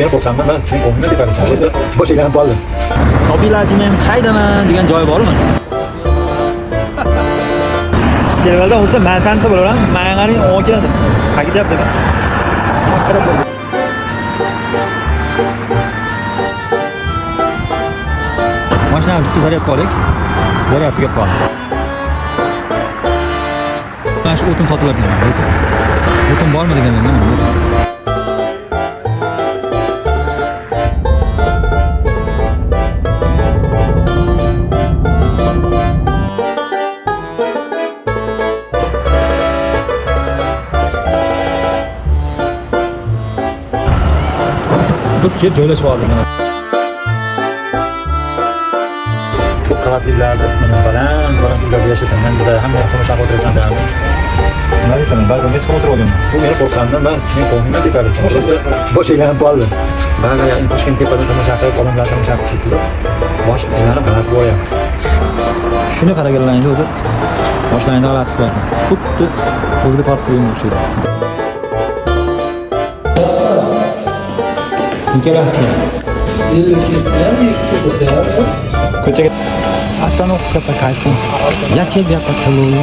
Men qo'rqaman, men sizning ko'nglingizni ko'tardim. Bosh aylanib qoldim. Tobilajim ham qaydaman degan joy bormi? Kelvalda bo'lsa, men sansa bo'laman. Menga qarang, o'g'il keladi. Qaytyapti ekan. Qarab qo'y. Mashinani shu zaryad qo'ydik. Zaryad tugab qoldi. Mana shu o'tin sotib olgan. O'tin bormi deganman. Biz kelib joylashib oldik mana. Ko'p qavatlilarda mana baland uylarda yashasam, men bizda hamma tomosha qilib o'tirasan derdim. Nima deysan, balkonga chiqib o'tirib olganman. Bu meni qo'rqqanimdan men sizning ko'nglingizni ko'tardim. Bosh aylanib qoldi. Ba'zi Toshkent tepadan tomosha qilib, odamlar tomosha qilib ketdi. Bosh aylanib qarab qo'yapti. Shuni qaraganlaringda o'zi boshlaringda g'alati qilyapti. Xuddi o'ziga tortib qo'ygan o'xshaydi. Интересно. Ko'chaga остановка такая. Я тебя поцелую.